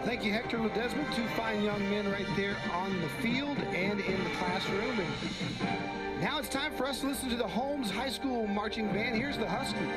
Thank you, Hector Ledesma. Two fine young men right there on the field and in the classroom. And now it's time for us to listen to the Holmes High School Marching Band. Here's the Huskies.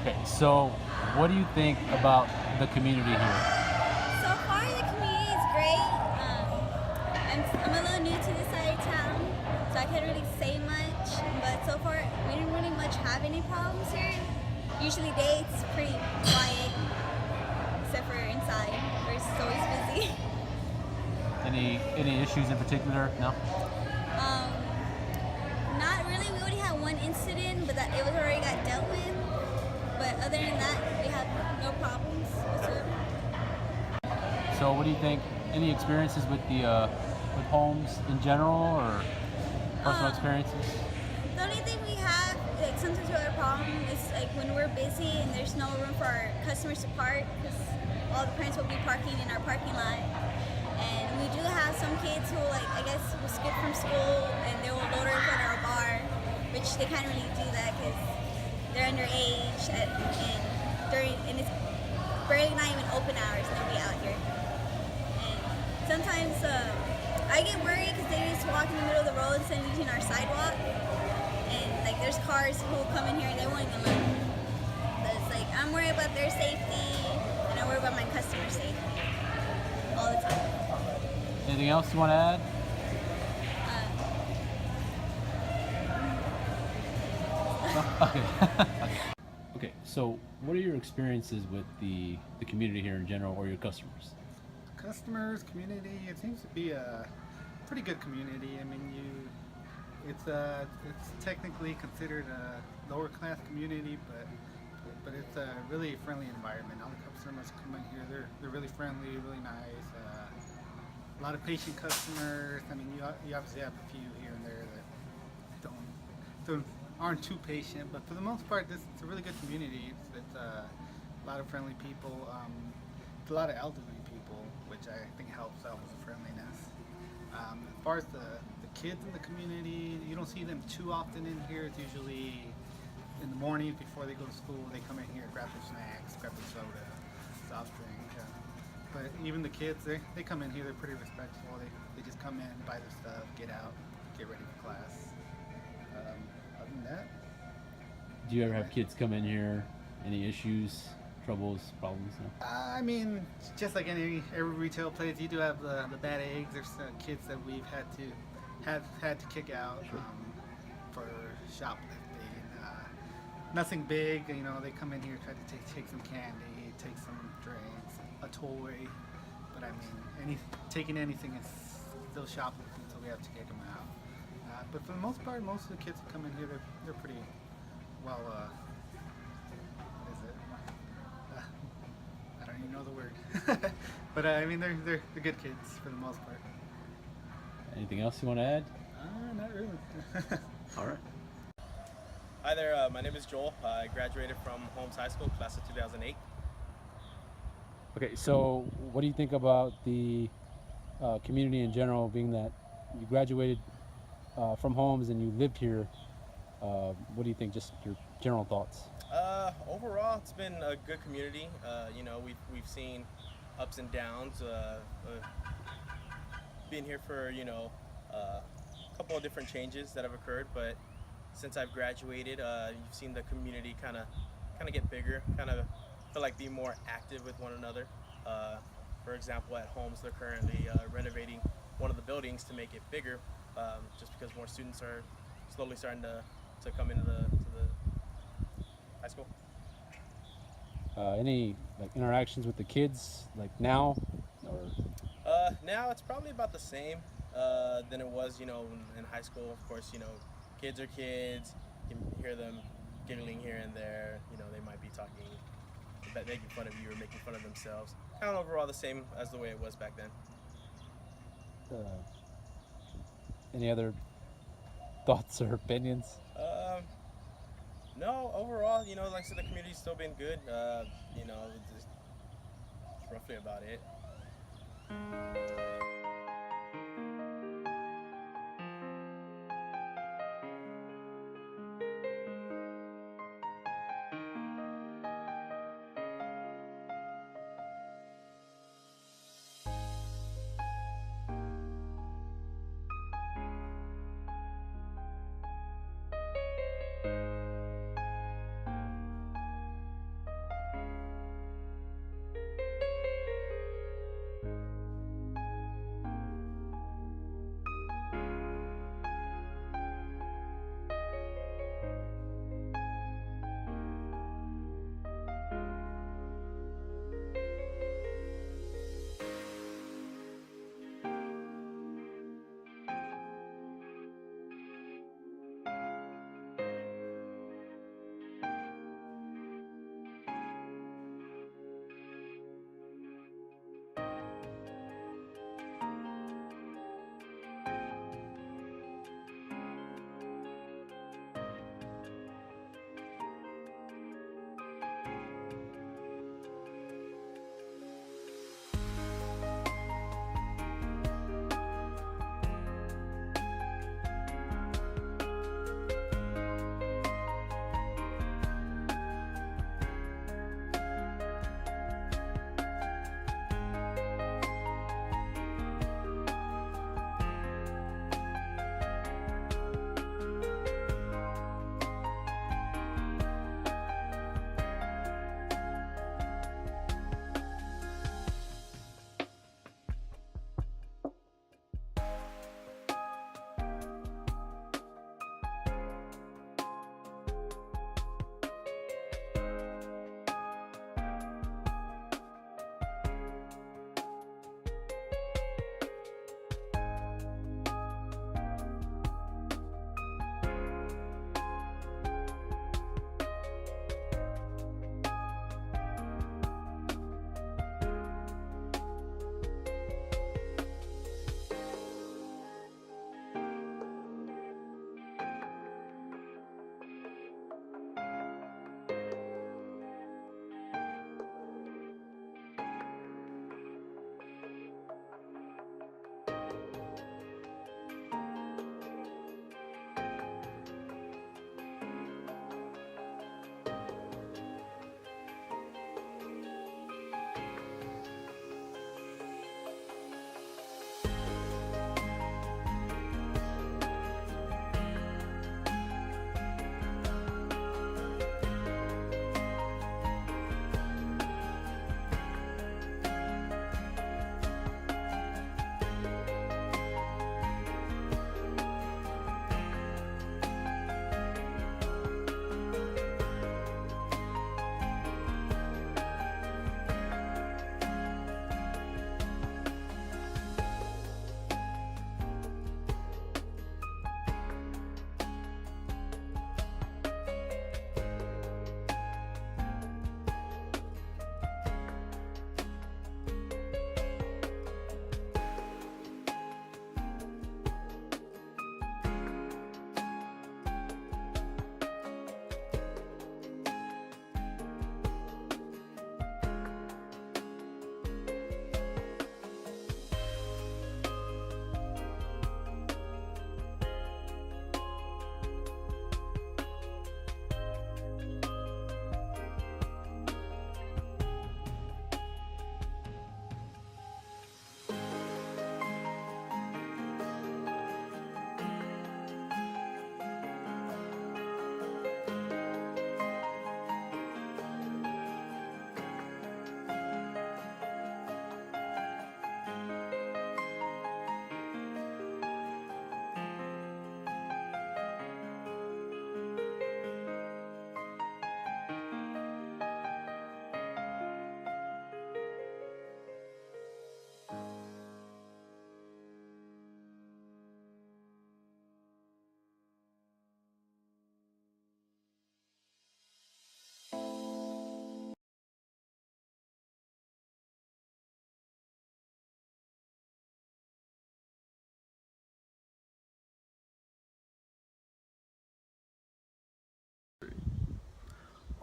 Okay, so what do you think about the community here? So far, the community is great. I'm a little new to this side of town, so I can't really say much. But so far, we didn't really much have any problems here. Usually, day it's pretty quiet, except for inside, where it's always busy. Any issues in particular? No. Not really. We only had one incident, but that it was already got dealt with. But other than that, we have no problems whatsoever. So what do you think? Any experiences with with Holmes in general, or personal experiences? The only thing we have, like sometimes we have a problem, is like when we're busy and there's no room for our customers to park, because all the parents will be parking in our parking lot. And we do have some kids who, like, I guess, will skip from school and they will load in front of our bar, which they can't really do that because they're underage and it's barely not even open hours and they'll be out here. And sometimes I get worried because they just walk in the middle of the road instead of using our sidewalk. And like there's cars who will come in here and they won't even look. But it's like I'm worried about their safety and I worry about my customer safety all the time. Anything else you want to add? Okay. Okay. So, what are your experiences with the community here in general, or your customers? Customers, community, it seems to be a pretty good community. I mean, it's technically considered a lower class community, but it's a really friendly environment. All the customers come in here, they're really friendly, really nice. A lot of patient customers. I mean, you obviously have a few here and there that aren't too patient, but for the most part, it's a really good community. It's a lot of friendly people. It's a lot of elderly people, which I think helps out with the friendliness. As far as the kids in the community, you don't see them too often in here. It's usually in the mornings before they go to school. They come in here, grab their snacks, grab their soda, soft drink. But even the kids, they come in here. They're pretty respectful. They just come in, buy their stuff, get out, get ready for class. Other than that, Do you ever have kids come in here? Any issues, troubles, problems? No? I mean, just like every retail place, you do have the bad eggs. There's kids that we've had to kick out for shoplifting. Nothing big, you know. They come in here, try to take some candy, take some drinks, a toy. But I mean, taking anything is still shoplifting, so we have to kick them out. But for the most part, most of the kids who come in here, they're pretty well. What is it? I don't even know the word. But I mean, they're good kids for the most part. Anything else you want to add? Not really. All right. Hi there, my name is Joel. I graduated from Holmes High School, class of 2008. Okay, so what do you think about the community in general, being that you graduated from Holmes and you lived here? What do you think, just your general thoughts? Overall, it's been a good community. You know, we've seen ups and downs. Been here for, you know, a couple of different changes that have occurred, but since I've graduated, you've seen the community kind of get bigger, kind of feel like be more active with one another. For example, at Holmes, they're currently renovating one of the buildings to make it bigger, just because more students are slowly starting to come into the high school. Any like interactions with the kids like now, or Now it's probably about the same than it was, you know, in high school. Of course, you know, kids are kids. You can hear them giggling here and there. You know, they might be talking, making fun of you or making fun of themselves. Kind of overall the same as the way it was back then. any other thoughts or opinions? No, overall, you know, like I said, the community's still been good. You know, just roughly about it.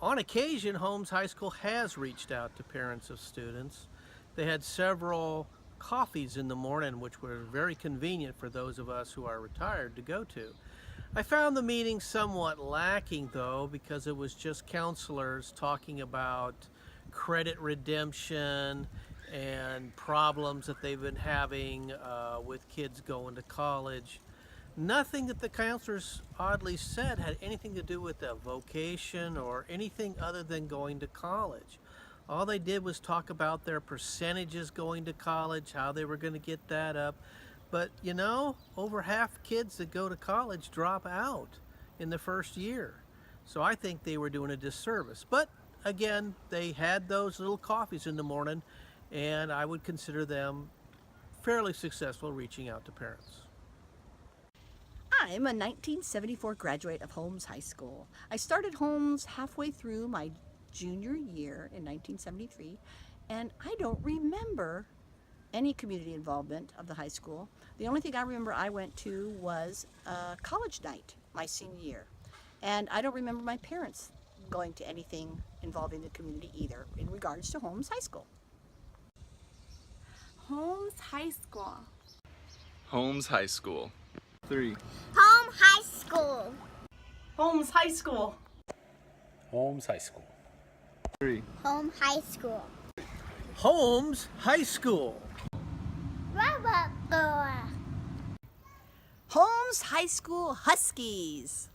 On occasion, Holmes High School has reached out to parents of students. They had several coffees in the morning, which were very convenient for those of us who are retired to go to. I found the meeting somewhat lacking, though, because it was just counselors talking about credit redemption and problems that they've been having with kids going to college. Nothing that the counselors oddly said had anything to do with a vocation or anything other than going to college. All they did was talk about their percentages going to college, how they were going to get that up. But you know, over half kids that go to college drop out in the first year. So I think they were doing a disservice. But again, they had those little coffees in the morning, and I would consider them fairly successful reaching out to parents. I'm a 1974 graduate of Holmes High School. I started Holmes halfway through my junior year in 1973, and I don't remember any community involvement of the high school. The only thing I remember I went to was a college night my senior year, and I don't remember my parents going to anything involving the community either in regards to Holmes High School. Holmes High School. Holmes High School. 3. Home High School. Holmes High School. Holmes High School. 3. Home High School. Holmes High School. Robot Girl. Holmes High School Huskies.